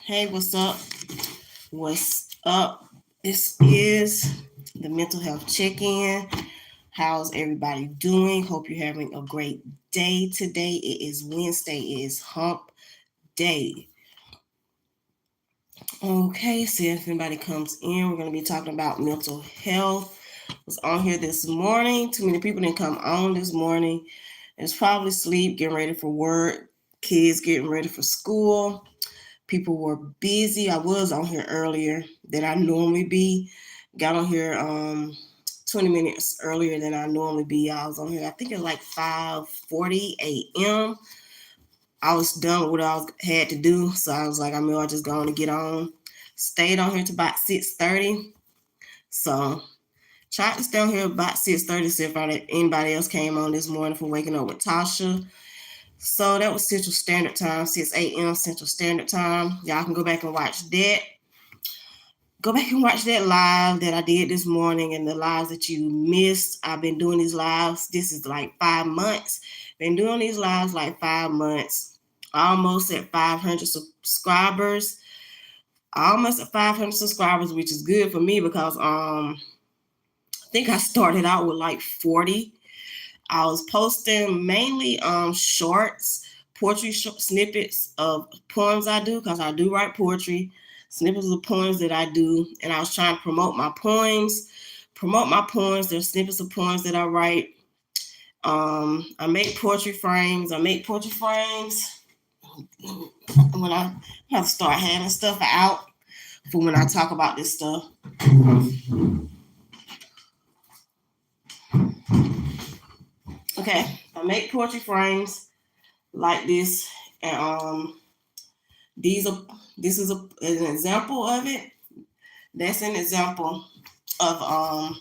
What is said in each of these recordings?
Hey, what's up? What's up? This is the mental health check-in. How's everybody doing? Hope you're having a great day today. It is Wednesday. It is hump day. Okay, see if anybody comes in. We're going to be talking about mental health. I was on here this morning. Too many people didn't come on this morning. It's probably sleep, getting ready for work, kids getting ready for school. People were busy. I was on here earlier than I normally be. Got on here 20 minutes earlier than I normally be. I was on here, I think it's like 5:40 a.m. I was done with what I had to do. So I was like, I'm gonna just going to get on. Stayed on here to about 6:30. So tried to stay on here about 6:30, see if anybody else came on this morning for waking up with Tasha. So that was Central Standard Time, 6 a.m. Central Standard Time. Y'all can go back and watch that. Go back and watch that live that I did this morning and the lives that you missed. I've been doing these lives. This is like 5 months. Been doing these lives like 5 months. Almost at 500 subscribers. Almost at 500 subscribers, which is good for me because I think I started out with like 40. I was posting mainly shorts, poetry snippets of poems I do because I do write poetry, snippets of poems that I do, and I was trying to promote my poems. There's snippets of poems that I write. I make poetry frames. When I have to start having stuff out for when I talk about this stuff. Okay, I make poetry frames like this, and these are this is an example of it. That's an example of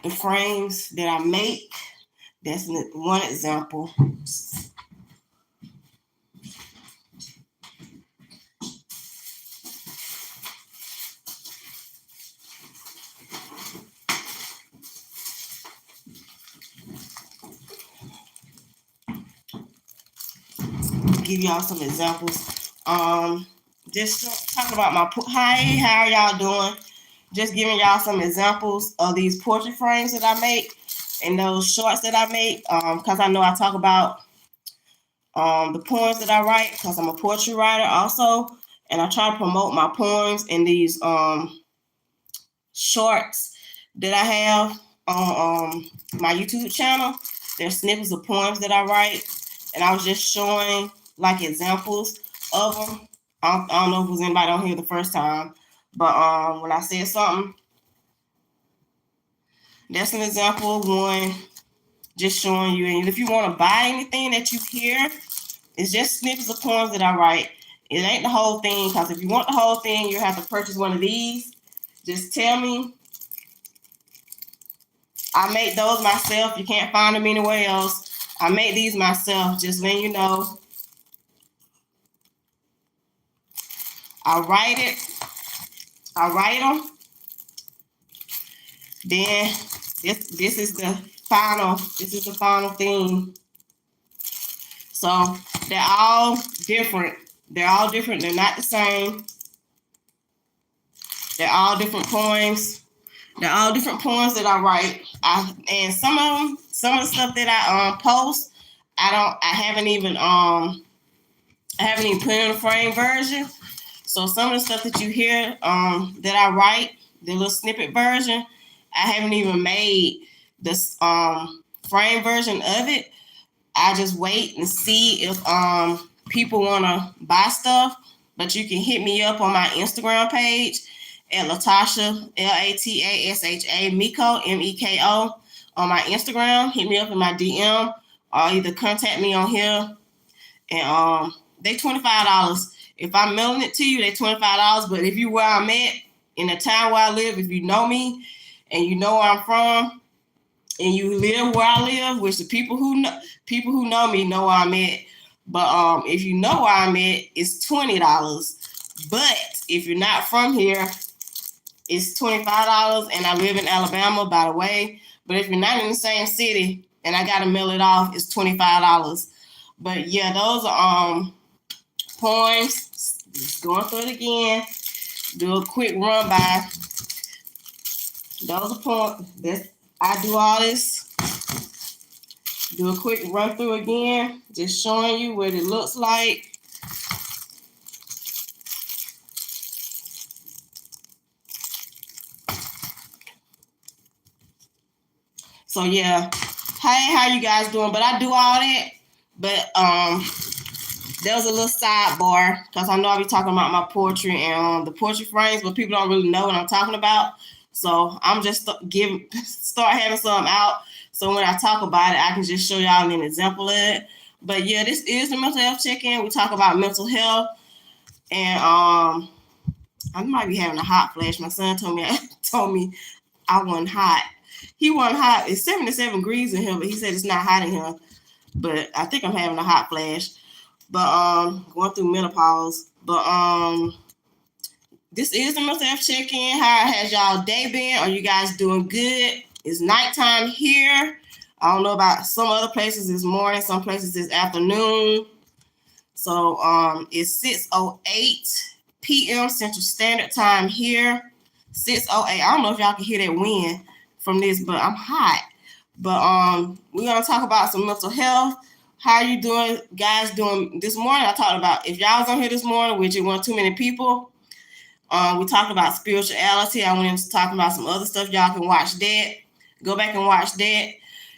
the frames that I make. That's one example. Give y'all some examples. Just talk about my hi, how are y'all doing? Just giving y'all some examples of these portrait frames that I make and those shorts that I make. Because I know I talk about the poems that I write because I'm a poetry writer also, and I try to promote my poems in these shorts that I have on my YouTube channel. There's snippets of poems that I write, and I was just showing like examples of them. I don't know if it was anybody on here the first time, but when I said something, that's an example of one. Just showing you, and if you want to buy anything that you hear, it's just snippets of poems that I write. It ain't the whole thing, because if you want the whole thing, you have to purchase one of these. Just tell me. I make those myself. You can't find them anywhere else. I make these myself, just letting you know. I write them. Then this is the final thing. So they're all different. They're not the same. They're all different poems. They're all different poems that I write. And some of the stuff that I post, I haven't even put in a frame version. So some of the stuff that you hear that I write, the little snippet version, I haven't even made this frame version of it. I just wait and see if people want to buy stuff. But you can hit me up on my Instagram page at Latasha, Latasha Meko, Meko, on my Instagram. Hit me up in my DM or either contact me on here. And they $25. If I'm mailing it to you, they $25. But if you where I'm at, in the town where I live, if you know me and you know where I'm from, and you live where I live, which the people who know me know where I'm at. But if you know where I'm at, it's $20. But if you're not from here, it's $25, and I live in Alabama, by the way. But if you're not in the same city and I gotta mail it off, it's $25. But yeah, those are poems Just going through it again. Do a quick run by. Those are points. I do all this. Do a quick run through again. Just showing you what it looks like. So yeah, hey, how you guys doing? But I do all that. But there was a little sidebar because I know I'll be talking about my poetry and the poetry frames, but people don't really know what I'm talking about. So I'm just start having some out. So when I talk about it, I can just show y'all an example of it. But yeah, this is the mental health check-in. We talk about mental health, and I might be having a hot flash. My son told me I wasn't hot. He wasn't hot. It's 77 degrees in here, but he said it's not hot in here. But I think I'm having a hot flash. But going through menopause. But this is the mental health check-in. How has y'all day been? Are you guys doing good? It's nighttime here. I don't know about some other places it's morning, some places it's afternoon. So it's 6:08 p.m. Central Standard Time here. 6:08. I don't know if y'all can hear that wind from this, but I'm hot. But we're gonna talk about some mental health. How you doing, guys? Doing this morning? I talked about if y'all was on here this morning, which it wasn't too many people. We talked about spirituality. I went into talking about some other stuff. Y'all can watch that. Go back and watch that.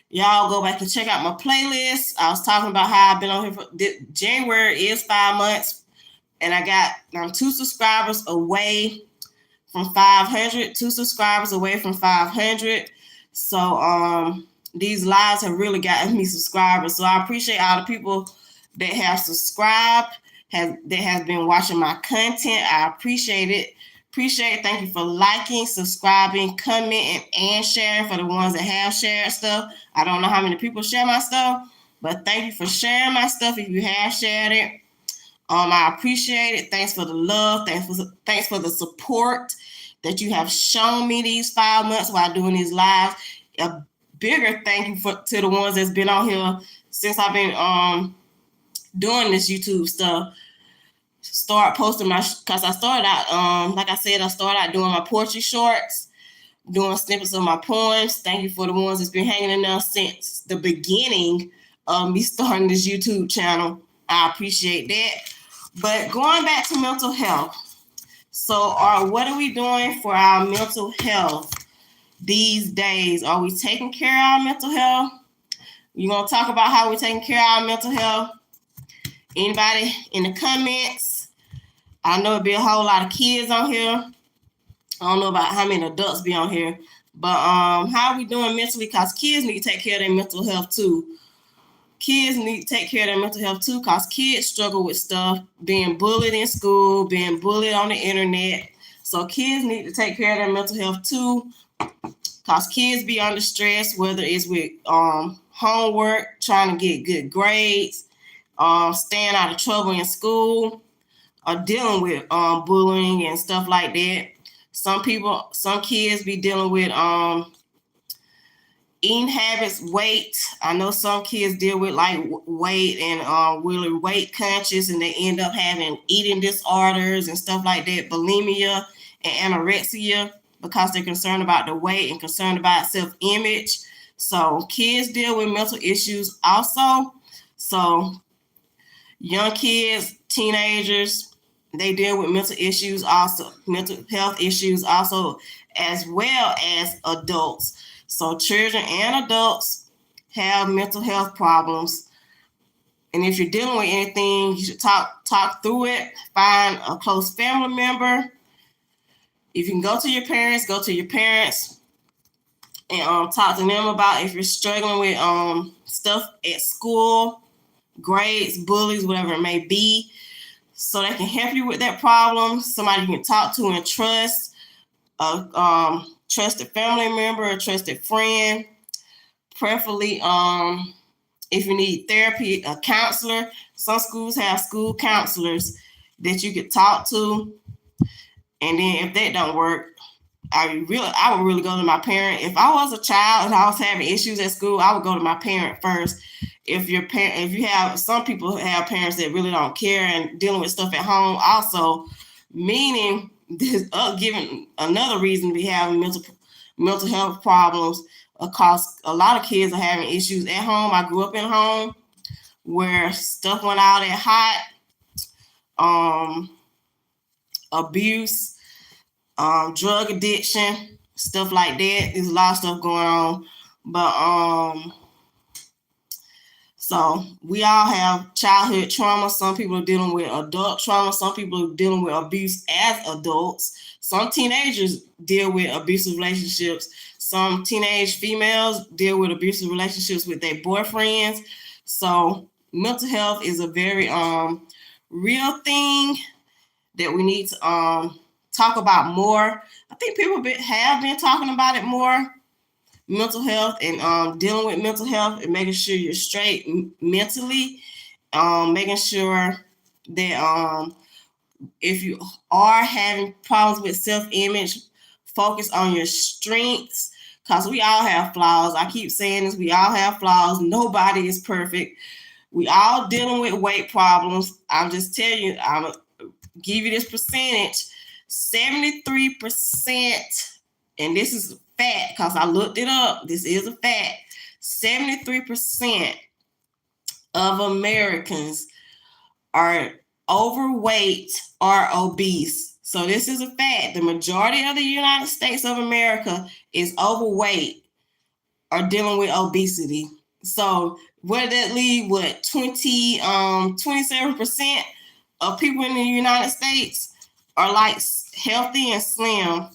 Y'all go back and check out my playlist. I was talking about how I've been on here for January is 5 months, and I'm 2 subscribers away from 500. 2 subscribers away from 500. So these lives have really gotten me subscribers. So I appreciate all the people that have subscribed, that has been watching my content. I appreciate it. Thank you for liking, subscribing, commenting, and sharing for the ones that have shared stuff. I don't know how many people share my stuff, but thank you for sharing my stuff if you have shared it. I appreciate it. Thanks for the love. Thanks for the support that you have shown me these 5 months while doing these lives. A bigger thank you to the ones that's been on here since I've been doing this YouTube stuff. Start posting because I started out, like I said, I started out doing my poetry shorts, doing snippets of my poems. Thank you for the ones that's been hanging in there since the beginning of me starting this YouTube channel. I appreciate that. But going back to mental health. So what are we doing for our mental health these days? Are we taking care of our mental health? You going to talk about how we're taking care of our mental health? Anybody in the comments? I know it'll be a whole lot of kids on here. I don't know about how many adults be on here. But how are we doing mentally? Because kids need to take care of their mental health too. Kids need to take care of their mental health too, because kids struggle with stuff, being bullied in school, being bullied on the internet. So kids need to take care of their mental health too, because kids be under stress, whether it's with homework, trying to get good grades, staying out of trouble in school, or dealing with bullying and stuff like that. Some kids be dealing with eating habits, weight. I know some kids deal with like weight and really weight conscious, and they end up having eating disorders and stuff like that, bulimia and anorexia, because they're concerned about the weight and concerned about self-image. So kids deal with mental issues also. So young kids, teenagers, they deal with mental issues also, mental health issues also, as well as adults. So children and adults have mental health problems. And if you're dealing with anything, you should talk through it. Find a close family member. If you can go to your parents and talk to them about if you're struggling with stuff at school, grades, bullies, whatever it may be, so they can help you with that problem. Somebody you can talk to and trust, a trusted family member, a trusted friend, preferably if you need therapy, a counselor. Some schools have school counselors that you could talk to. And then if that don't work, I would really go to my parent. If I was a child and I was having issues at school, I would go to my parent first if you have, some people have parents that really don't care and dealing with stuff at home also, meaning this giving another reason we have mental health problems, because a lot of kids are having issues at home. I grew up in a home where stuff went out at hot, abuse, drug addiction, stuff like that. There's a lot of stuff going on, but so we all have childhood trauma. Some people are dealing with adult trauma. Some people are dealing with abuse as adults. Some teenagers deal with abusive relationships. Some teenage females deal with abusive relationships with their boyfriends. So mental health is a very real thing that we need to talk about more. I think people have been talking about it more. Mental health and dealing with mental health and making sure you're straight mentally, making sure that if you are having problems with self-image, focus on your strengths, because we all have flaws. I keep saying this, we all have flaws. Nobody is perfect. We all dealing with weight problems. I'm just telling you, I'm going to give you this percentage, 73%, and this is fact because I looked it up. This is a fact. 73% of Americans are overweight or obese. So this is a fact. The majority of the United States of America is overweight or dealing with obesity. So where did that leave? What, 27% of people in the United States are like healthy and slim.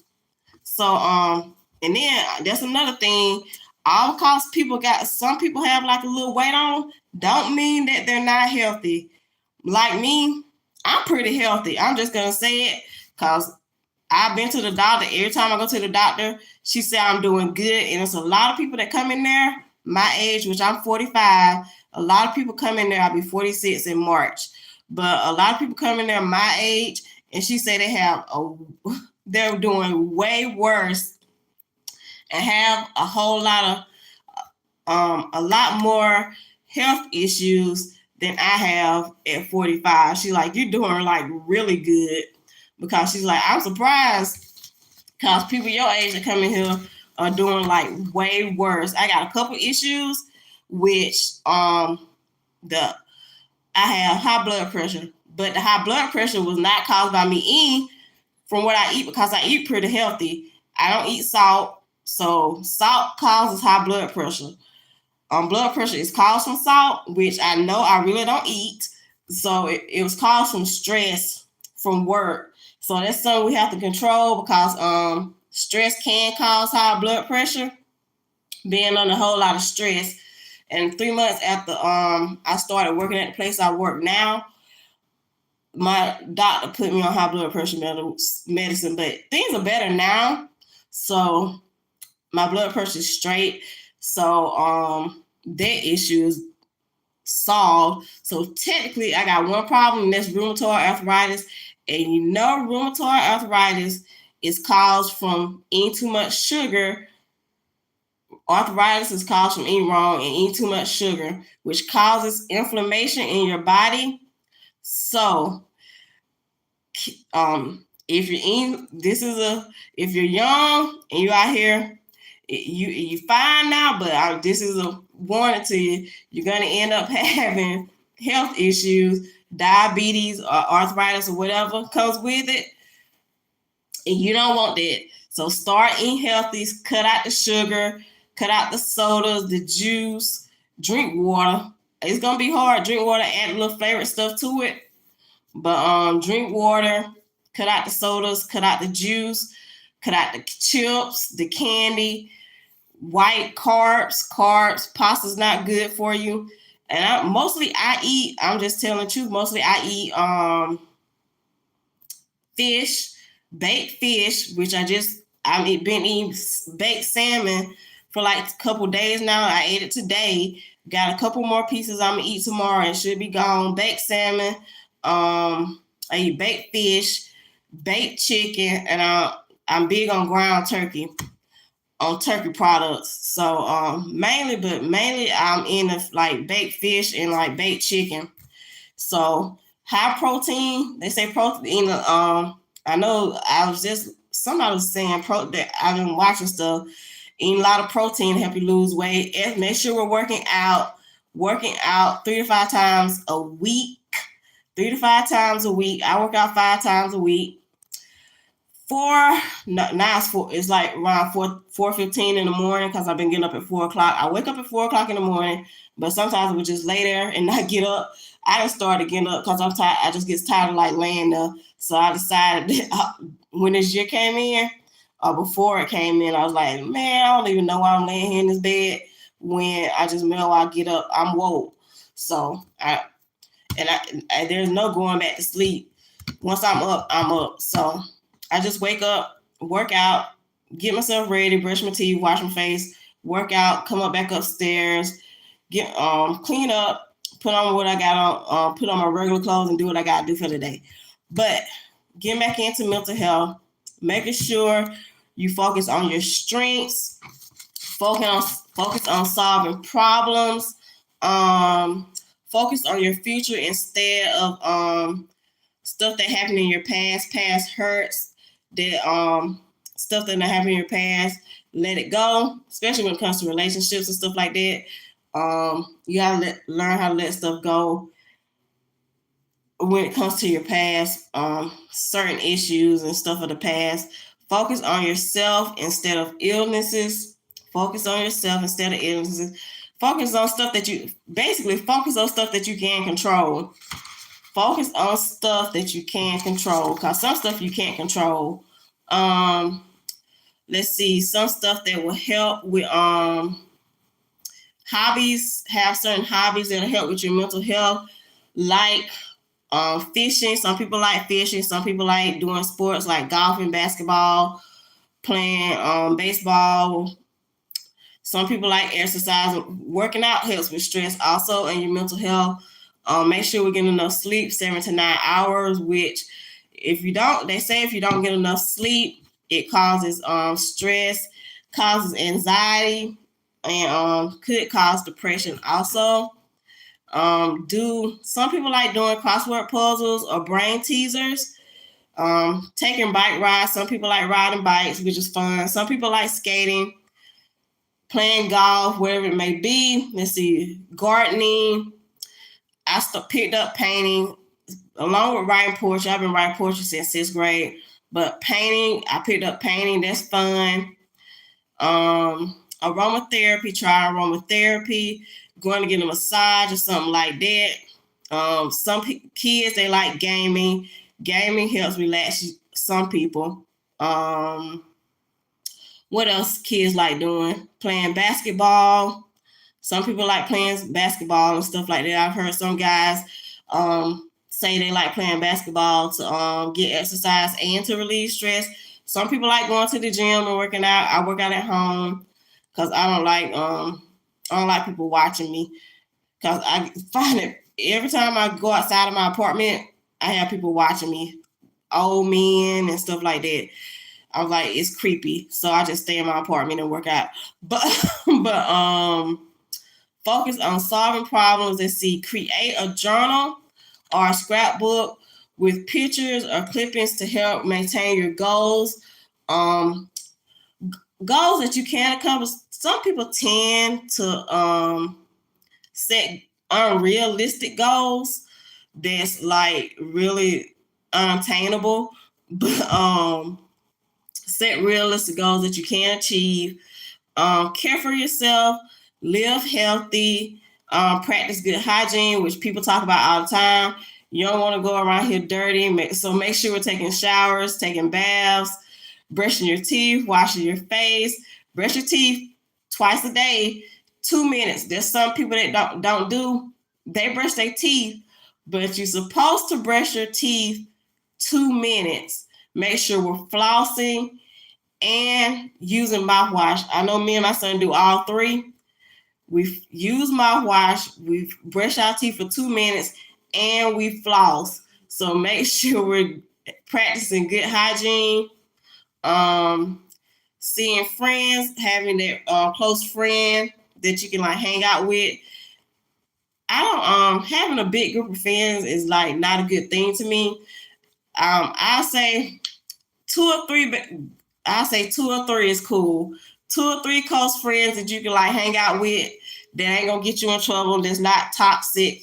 So and then that's another thing. All because some people have like a little weight on them, don't mean that they're not healthy. Like me, I'm pretty healthy. I'm just gonna say it because I've been to the doctor. Every time I go to the doctor, she said I'm doing good. And it's a lot of people that come in there, my age, which I'm 45. A lot of people come in there. I'll be 46 in March. But a lot of people come in there my age, and she said they're doing way worse and have a whole lot of a lot more health issues than I have at 45. She's like, you're doing like really good, because she's like, I'm surprised because people your age that come in here are doing like way worse. I got a couple issues, which I have high blood pressure, but the high blood pressure was not caused by me eating from what I eat, because I eat pretty healthy. I don't eat salt. So salt causes high blood pressure. Blood pressure is caused from salt, which I know I really don't eat. So it was caused from stress from work. So that's something we have to control, because stress can cause high blood pressure, being under a whole lot of stress. And 3 months after I started working at the place I work now, my doctor put me on high blood pressure medicine, but things are better now. So my blood pressure is straight. So that issue is solved. So technically I got one problem, and that's rheumatoid arthritis. And rheumatoid arthritis is caused from eating too much sugar. Arthritis is caused from eating wrong and eating too much sugar, which causes inflammation in your body. So if you're eating, if you're young and you're out here, you fine now, but this is a warning to you. You're going to end up having health issues, diabetes or arthritis or whatever comes with it. And you don't want that. So start eating healthy, cut out the sugar, cut out the sodas, the juice, drink water. It's going to be hard. Drink water, add a little flavored stuff to it. But drink water, cut out the sodas, cut out the juice, cut out the chips, the candy, white carbs. Pasta's not good for you. And I'm just telling the truth, mostly I eat fish, baked fish, which I've been eating baked salmon for like a couple days now. I ate it today. Got a couple more pieces I'm gonna eat tomorrow and should be gone. Baked salmon. I eat baked fish, baked chicken, and I'm big on ground turkey. on turkey products. So mainly I'm into like baked fish and like baked chicken. So high protein, they say protein. I know somebody was saying that I've been watching stuff. Eating a lot of protein help you lose weight. And make sure we're working out 3 to 5 times a week. 3 to 5 times a week. I work out 5 times a week. It's like around 4:15 in the morning because I've been getting up at 4 o'clock. I wake up at 4 o'clock in the morning, but sometimes I would just lay there and not get up. I just started getting up because I'm tired. I just get tired of like laying there. So I decided that when this year came in, or before it came in, I was like, man, I don't even know why I'm laying here in this bed. When I just know I get up, I'm woke. So there's no going back to sleep. Once I'm up, I'm up. So I just wake up, work out, get myself ready, brush my teeth, wash my face, work out, come up back upstairs, get clean up, put on what I got on, put on my regular clothes and do what I got to do for the day. But getting back into mental health, making sure you focus on your strengths, focus on solving problems, focus on your future instead of stuff that happened in your past hurts, that stuff that happened in your past, let it go, especially when it comes to relationships and stuff like that. You gotta learn how to let stuff go when it comes to your past, certain issues and stuff of the past. Focus on yourself instead of illnesses. Focus on yourself instead of illnesses. Focus on stuff that you can control. Focus on stuff that you can control, because some stuff you can't control. Let's see, some stuff that will help with hobbies. Have certain hobbies that'll help with your mental health, like fishing. Some people like fishing. Some people like doing sports like golfing, basketball, playing baseball. Some people like exercise. Working out helps with stress also and your mental health. Make sure we're getting enough sleep, 7 to 9 hours, which if you don't get enough sleep, it causes stress, causes anxiety, and could cause depression also. Some people like doing crossword puzzles or brain teasers, taking bike rides. Some people like riding bikes, which is fun. Some people like skating, playing golf, wherever it may be. Let's see, gardening. I picked up painting along with writing poetry. I've been writing poetry since 6th grade, but painting, I picked up painting. That's fun. Aromatherapy, try aromatherapy, going to get a massage or something like that. Some kids, they like gaming. Gaming helps relax some people. What else kids like doing? Playing basketball. Some people like playing basketball and stuff like that. I've heard some guys say they like playing basketball to get exercise and to relieve stress. Some people like going to the gym and working out. I work out at home because I don't like people watching me, because I find it every time I go outside of my apartment, I have people watching me, old men and stuff like that. I was like, it's creepy. So I just stay in my apartment and work out. But focus on solving problems. Let's see, create a journal or a scrapbook with pictures or clippings to help maintain your goals. Goals that you can accomplish. Some people tend to set unrealistic goals that's like really unattainable, but set realistic goals that you can achieve. Care for yourself, live healthy, practice good hygiene, which people talk about all the time. You don't want to go around here dirty, so make sure we're taking showers, taking baths, brushing your teeth, washing your face. Brush your teeth twice a day, 2 minutes. There's some people that don't do. They brush their teeth, but you're supposed to brush your teeth 2 minutes. Make sure we're flossing and using mouthwash. I know me and my son do all three. We use mouthwash, we brush our teeth for 2 minutes, and we floss. So make sure we're practicing good hygiene. seeing friends, having that close friend that you can like hang out with. I don't having a big group of friends is like not a good thing to me. I say two or three, but I say two or three is cool. Two or three close friends that you can like hang out with that ain't gonna get you in trouble. That's not toxic.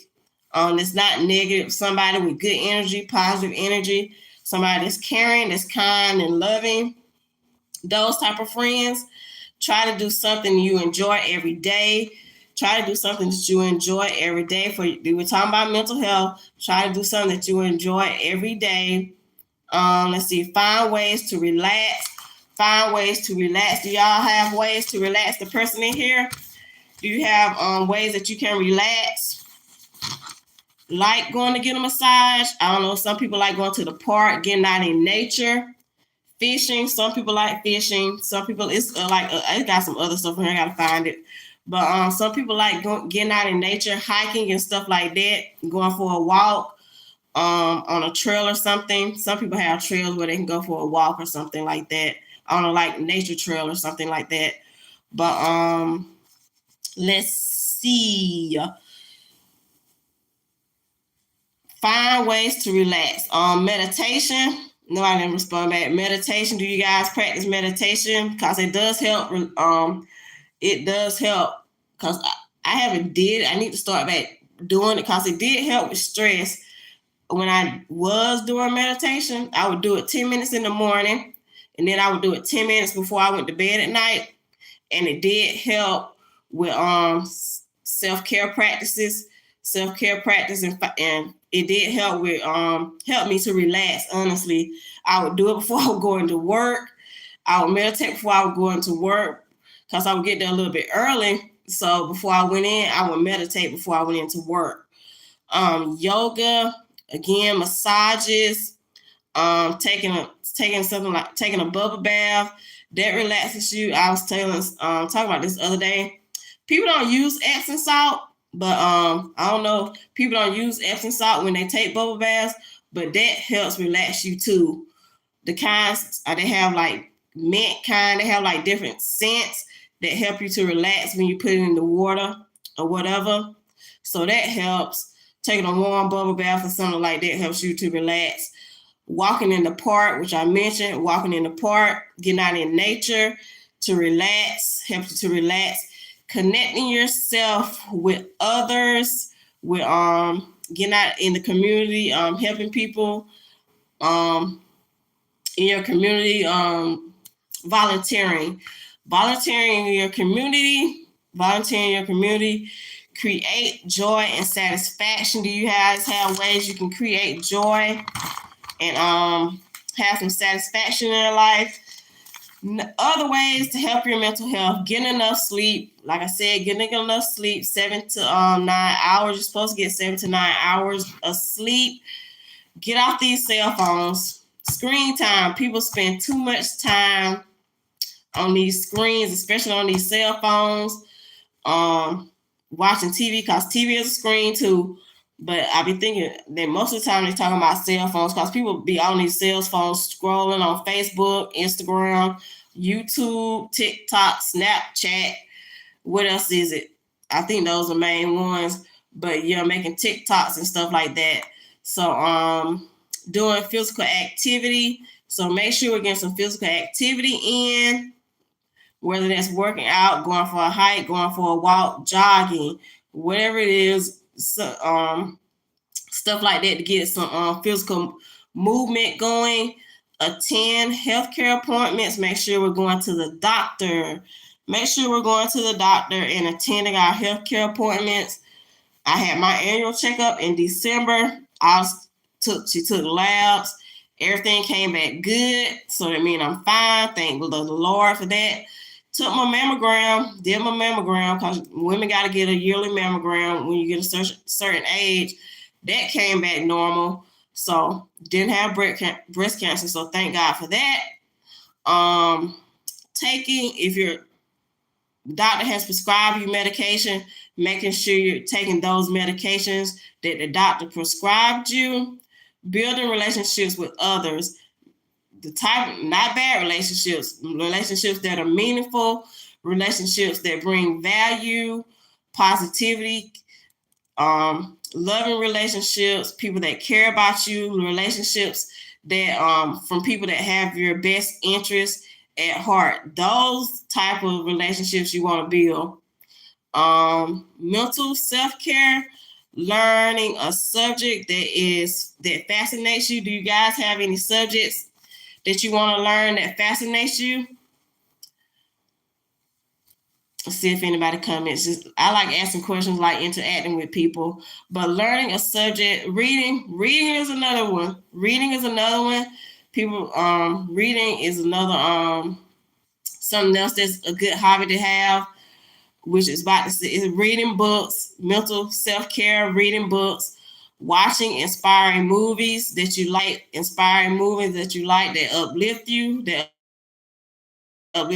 That's not negative. Somebody with good energy, positive energy. Somebody that's caring, that's kind and loving. Those type of friends. Try to do something you enjoy every day. Try to do something that you enjoy every day. We were talking about mental health. Try to do something that you enjoy every day. Let's see. Find ways to relax. Find ways to relax. Do y'all have ways to relax? The person in here, do you have ways that you can relax? Like going to get a massage. I don't know. Some people like going to the park, getting out in nature. Fishing. Some people like fishing. Some people it's I got some other stuff in here. I gotta find it. But some people like getting out in nature, hiking and stuff like that. Going for a walk on a trail or something. Some people have trails where they can go for a walk or something like that on a like nature trail or something like that. But let's see. Find ways to relax. Meditation. Nobody didn't respond back. Meditation. Do you guys practice meditation? Because it does help. It does help. Because I haven't did. I need to start back doing it because it did help with stress. When I was doing meditation, I would do it 10 minutes in the morning, and then I would do it 10 minutes before I went to bed at night. And it did help with self-care practices. Self-care practice and it did help with help me to relax. Honestly, I would do it before I would go into work. I would meditate before I would go into work because I would get there a little bit early. So before I went in, I would meditate before I went into work. Yoga, again, massages, taking something like taking a bubble bath that relaxes you. I was talking about this the other day. People don't use Epsom salt. But I don't know. People don't use Epsom salt when they take bubble baths, but that helps relax you too. The kinds they have like mint kind. They have like different scents that help you to relax when you put it in the water or whatever. So that helps. Taking a warm bubble bath or something like that helps you to relax. Walking in the park, which I mentioned, walking in the park, getting out in nature to relax, helps you to relax. Connecting yourself with others, with getting out in the community, helping people in your community, volunteering in your community, create joy and satisfaction. Do you guys have ways you can create joy and have some satisfaction in your life? Other ways to help your mental health: getting enough sleep. Like I said, getting enough sleep, 7 to 9 hours. You're supposed to get 7 to 9 hours of sleep. Get off these cell phones. Screen time. People spend too much time on these screens, especially on these cell phones. Watching TV, because TV is a screen too. But I be thinking that most of the time they're talking about cell phones because people be on these cell phones scrolling on Facebook, Instagram, YouTube, TikTok, Snapchat. What else is it? I think those are the main ones. But yeah, making TikToks and stuff like that. So doing physical activity. So make sure we're getting some physical activity in, whether that's working out, going for a hike, going for a walk, jogging, whatever it is. So, stuff like that to get some physical movement going. Attend healthcare appointments. Make sure we're going to the doctor. And attending our healthcare appointments. I had my annual checkup in December. She took labs. Everything came back good. So that means I'm fine. Thank the Lord for that. Did my mammogram, because women got to get a yearly mammogram when you get a certain age. That came back normal. So didn't have breast cancer. So thank God for that. If your doctor has prescribed you medication, making sure you're taking those medications that the doctor prescribed you. Building relationships with others. the type, not bad relationships that are meaningful, relationships that bring value, positivity, loving relationships, people that care about you, relationships that from people that have your best interests at heart. Those type of relationships you want to build. Mental self-care, learning a subject that fascinates you. Do you guys have any subjects that you want to learn that fascinates you? Let's see if anybody comments. I like asking questions, like interacting with people. But learning a subject, reading is another one. People, reading is another something else that's a good hobby to have, which is reading books, mental self-care, reading books, watching inspiring movies that you like that uplift you,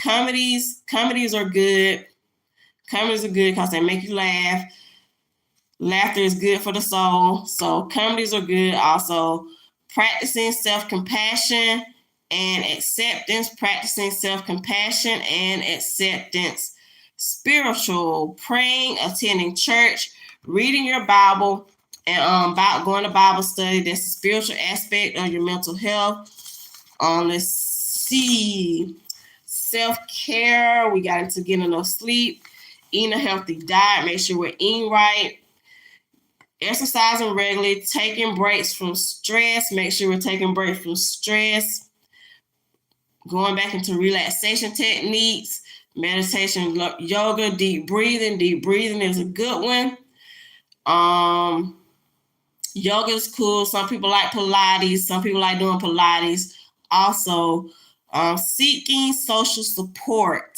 comedies. Comedies are good because they make you laugh. Laughter is good for the soul. So comedies are good. Also, practicing self-compassion and acceptance, spiritual, praying, attending church, reading your Bible, and about going to Bible study. That's the spiritual aspect of your mental health. Let's see. Self-care. We got into getting enough sleep, eating a healthy diet, make sure we're eating right, exercising regularly, taking breaks from stress, make sure we're taking breaks from stress, going back into relaxation techniques, meditation, yoga, deep breathing. Deep breathing is a good one. Yoga is cool. Some people like Pilates. Some people like doing Pilates. Also, seeking social support,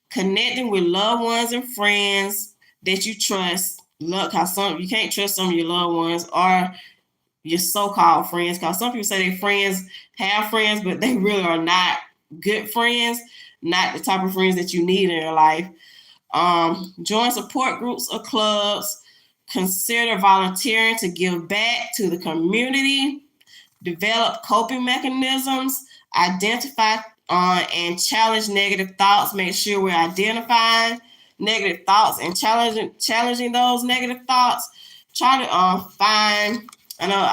connecting with loved ones and friends that you trust. Look, you can't trust some of your loved ones or your so-called friends, because some people say they have friends, but they really are not good friends, not the type of friends that you need in your life. Join support groups or clubs. Consider volunteering to give back to the community. Develop coping mechanisms. Identify and challenge negative thoughts. Make sure we're identifying negative thoughts and challenging those negative thoughts. Try to find, I know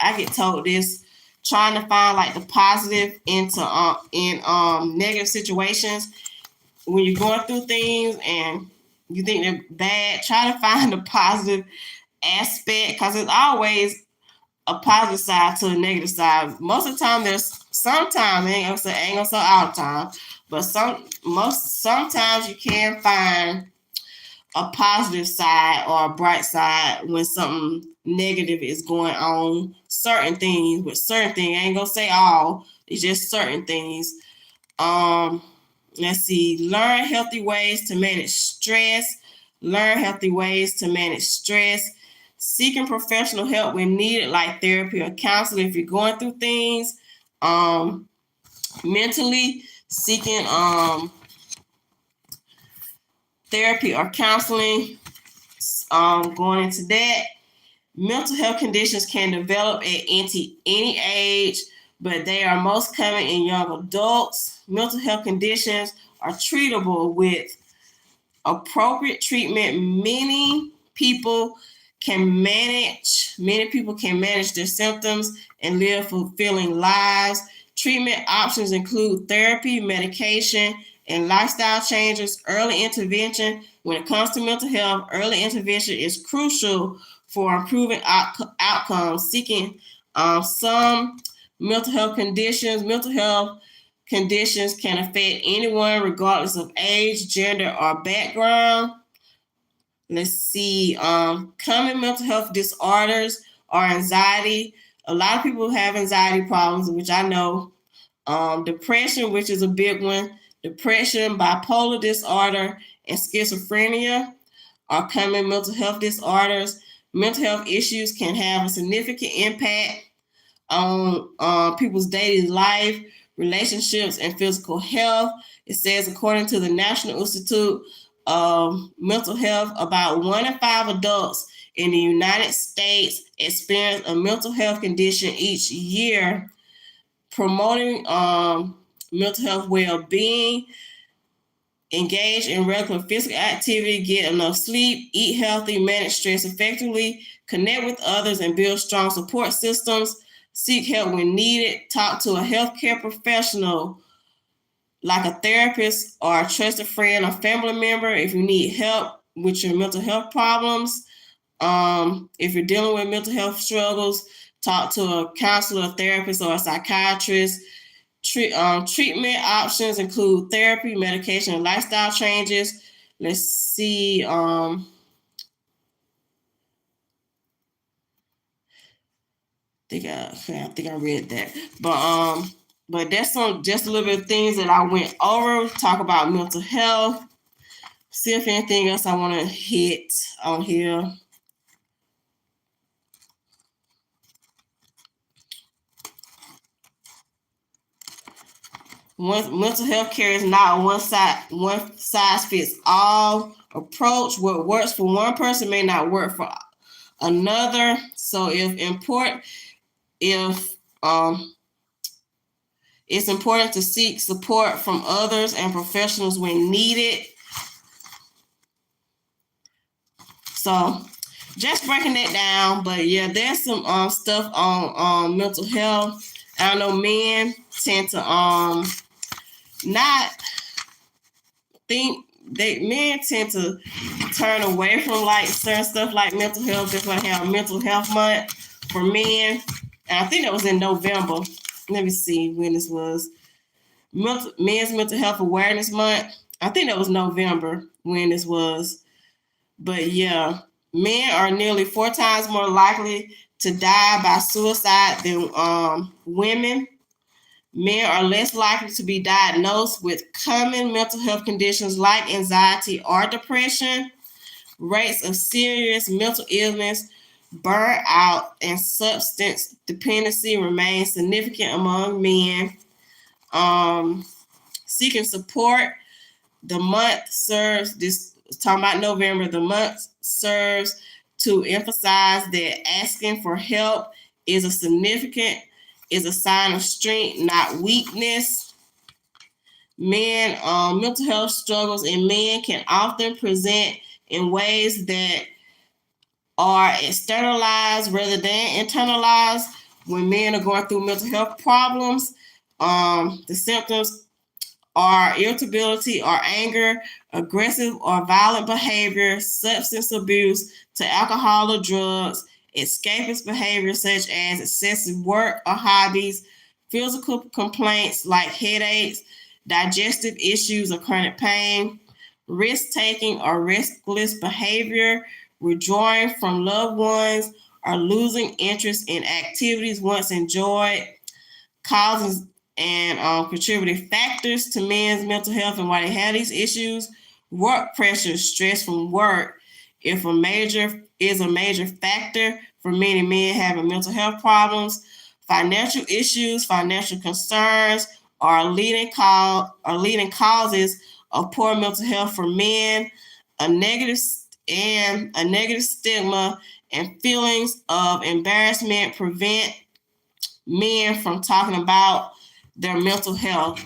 I get told this, trying to find like the positive in negative situations. When you're going through things and you think they're bad, try to find the positive aspect, because there's always a positive side to a negative side. Most of the time, sometimes, I ain't gonna say all the time, but sometimes you can find a positive side or a bright side when something negative is going on. Certain things, I ain't gonna say all, it's just certain things. Let's see, learn healthy ways to manage stress. Seeking professional help when needed, like therapy or counseling. If you're going through things mentally, seeking therapy or counseling, going into that. Mental health conditions can develop at any age, but they are most common in young adults. Mental health conditions are treatable with appropriate treatment. Many people can manage their symptoms and live fulfilling lives. Treatment options include therapy, medication, and lifestyle changes. Early intervention. When it comes to mental health, early intervention is crucial for improving outcomes. Seeking some mental health conditions can affect anyone regardless of age, gender, or background. Let's see, common mental health disorders are anxiety. A lot of people have anxiety problems, which I know. Depression, which is a big one. Depression, bipolar disorder, and schizophrenia are common mental health disorders. Mental health issues can have a significant impact on people's daily life, relationships, and physical health. It says, according to the National Institute of Mental Health, about 1 in 5 adults in the United States experience a mental health condition each year. promoting mental health well-being, engage in regular physical activity, get enough sleep, eat healthy, manage stress effectively, connect with others and build strong support systems, seek help when needed, talk to a healthcare professional like a therapist or a trusted friend or family member if you need help with your mental health problems. If you're dealing with mental health struggles, talk to a counselor, a therapist, or a psychiatrist. Treatment options include therapy, medication, and lifestyle changes. Let's see. I think I read that, but that's just a little bit of things that I went over. Talk about mental health. See if anything else I want to hit on here. Mental health care is not a one size fits all approach. What works for one person may not work for another. So it's important to seek support from others and professionals when needed. So just breaking that down, but yeah, there's some stuff on mental health. I know men tend to not think men tend to turn away from like certain stuff like mental health. Just like have mental health month for men, and I think that was in November. Let me see when this was. Men's mental health awareness month. I think that was November when this was. But yeah, men are nearly 4 times more likely to die by suicide than women. Men are less likely to be diagnosed with common mental health conditions like anxiety or depression. Rates of serious mental illness, burnout, and substance dependency remain significant among men. Seeking support, the month serves this, talking about November, the month serves to emphasize that asking for help is a sign of strength, not weakness. Mental health struggles in men can often present in ways that are externalized rather than internalized. When men are going through mental health problems, the symptoms are irritability or anger, aggressive or violent behavior, substance abuse to alcohol or drugs, escapist behavior such as excessive work or hobbies, physical complaints like headaches, digestive issues or chronic pain, risk-taking or riskless behavior, withdrawing from loved ones, or losing interest in activities once enjoyed. Causes and contributing factors to men's mental health and why they have these issues. Work pressure, stress from work, is a major factor for many men having mental health problems. Financial issues, financial concerns are leading causes of poor mental health for men. A negative stigma and feelings of embarrassment prevent men from talking about their mental health.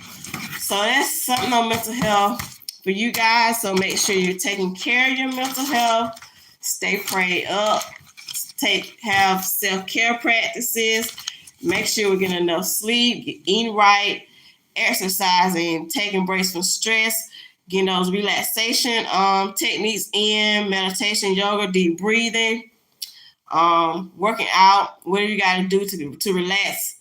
So that's something on mental health for you guys. So make sure you're taking care of your mental health. Stay prayed up. Have self-care practices. Make sure we're getting enough sleep, eating right, exercising, taking breaks from stress, getting those relaxation techniques in, meditation, yoga, deep breathing, working out. What do you got to do to relax?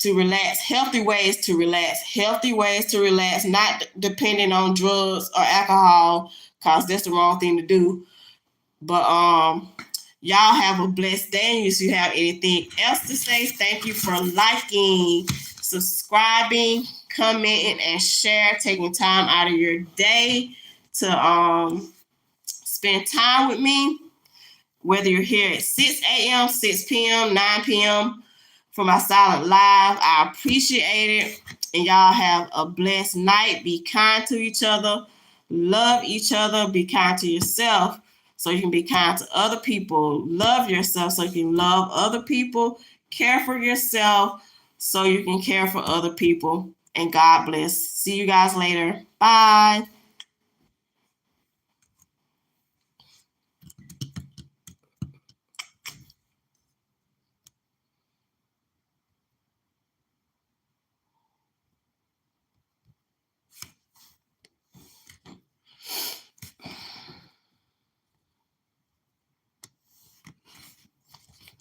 Healthy ways to relax, not depending on drugs or alcohol, because that's the wrong thing to do. But y'all have a blessed day. If you have anything else to say, thank you for liking, subscribing, commenting, and share, taking time out of your day to spend time with me, whether you're here at 6 a.m., 6 p.m., 9 p.m., for my silent live. I appreciate it. And y'all have a blessed night. Be kind to each other. Love each other. Be kind to yourself so you can be kind to other people. Love yourself so you can love other people. Care for yourself. so you can care for other people. And God bless. See you guys later. Bye.